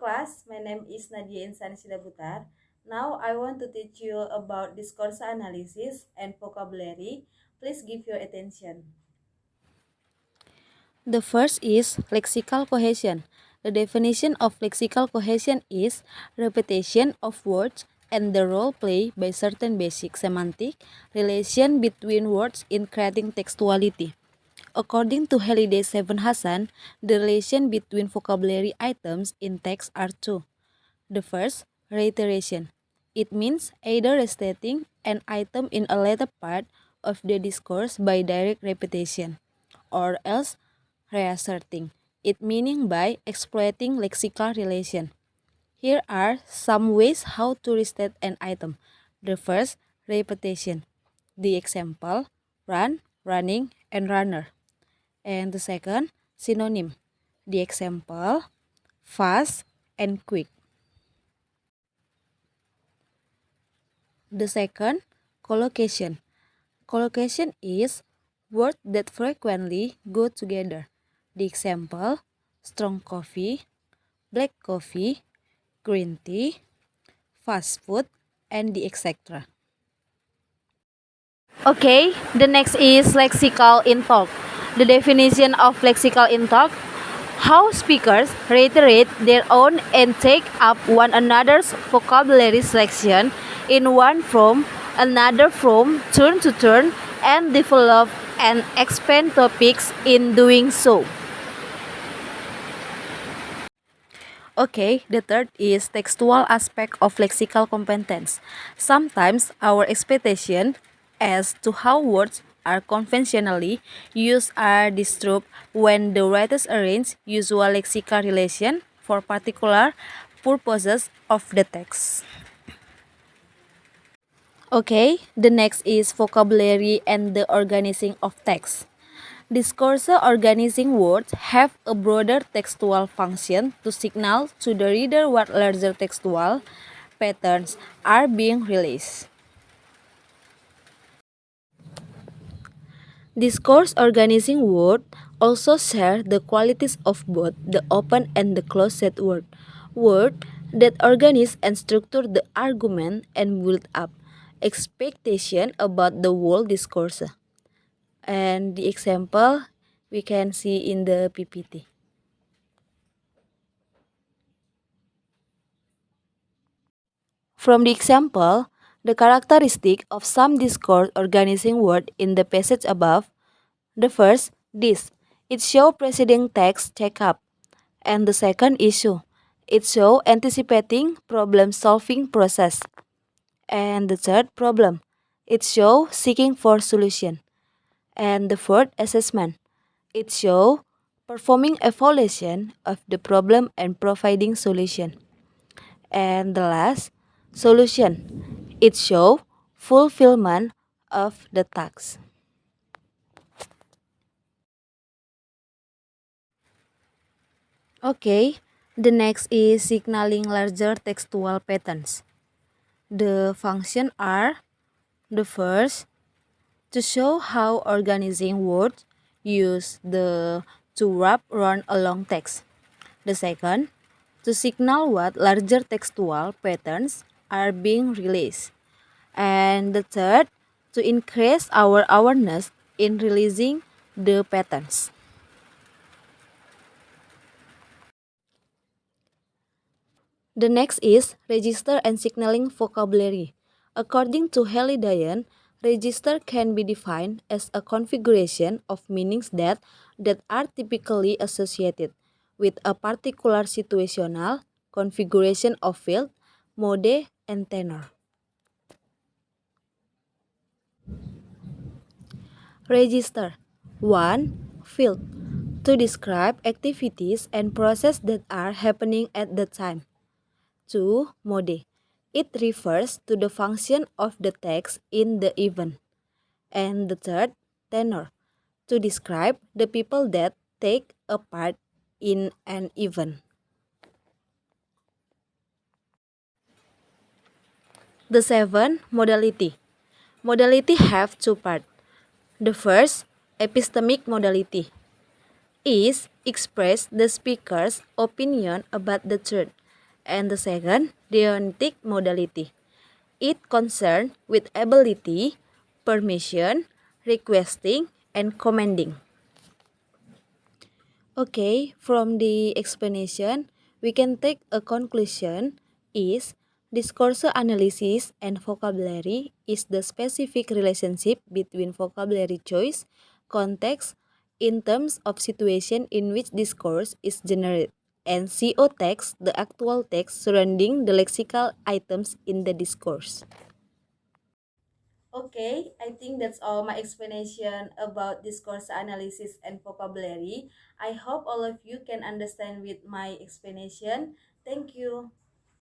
class, my name is Nadia Insani Sidabutar. Now I want to teach you about discourse analysis and vocabulary. Please give your attention. The first is lexical cohesion. The definition of lexical cohesion is repetition of words and the role played by certain basic semantic relation between words in creating textuality. According to Halliday Seven Hassan, the relation between vocabulary items in text are two. The first, reiteration. It means either restating an item in a later part of the discourse by direct repetition, or else reasserting it, meaning by exploiting lexical relation. Here are some ways how to restate an item. The first, repetition. The example, run, running, and runner. And the second, synonym. The example, fast and quick. The second, collocation. Collocation is words that frequently go together. The example, strong coffee, black coffee, green tea, fast food, and the etc. Okay, the next is lexical in talk. The definition of lexical in talk: how speakers reiterate their own and take up one another's vocabulary selection in one from another from turn to turn and develop and expand topics in doing so. Okay, the third is textual aspect of lexical competence. Sometimes our expectation as to how words are conventionally used are disturbed when the writers arrange usual lexical relation for particular purposes of the text. Okay, the next is vocabulary and the organizing of text. Discourse organizing words have a broader textual function to signal to the reader what larger textual patterns are being released. Discourse organizing words also share the qualities of both the open and the closed word. Words that organize and structure the argument and build up expectation about the whole discourse. And the example we can see in the PPT. From the example, the characteristic of some discourse organizing word in the passage above. The first, this. It show preceding text check up. And the second issue. It show anticipating problem solving process. And the third problem. It show seeking for solution. And the fourth, assessment. It show performing evaluation of the problem and providing solution. And the last, solution. It show fulfillment of the task. Okay, the next is signaling larger textual patterns. The function are: the first, to show how organizing words use the to wrap around a long text. The second, to signal what larger textual patterns are being released. And the third, to increase our awareness in releasing the patterns. The next is register and signaling vocabulary. According to Haley Dayan, register can be defined as a configuration of meanings that are typically associated with a particular situational configuration of field, mode, and tenor. Register 1. Field, to describe activities and processes that are happening at the time. 2. Mode. It refers to the function of the text in the event. And the third, tenor, to describe the people that take a part in an event. The seven, modality. Modality have two parts. The first, epistemic modality, is express the speaker's opinion about the truth. And the second, deontic modality. It concerned with ability, permission, requesting, and commanding. Okay, from the explanation, we can take a conclusion is discourse analysis and vocabulary is the specific relationship between vocabulary choice, context, in terms of situation in which discourse is generated, and CO text, the actual text surrounding the lexical items in the discourse. Okay, I think that's all my explanation about discourse analysis and vocabulary. I hope all of you can understand with my explanation. Thank you.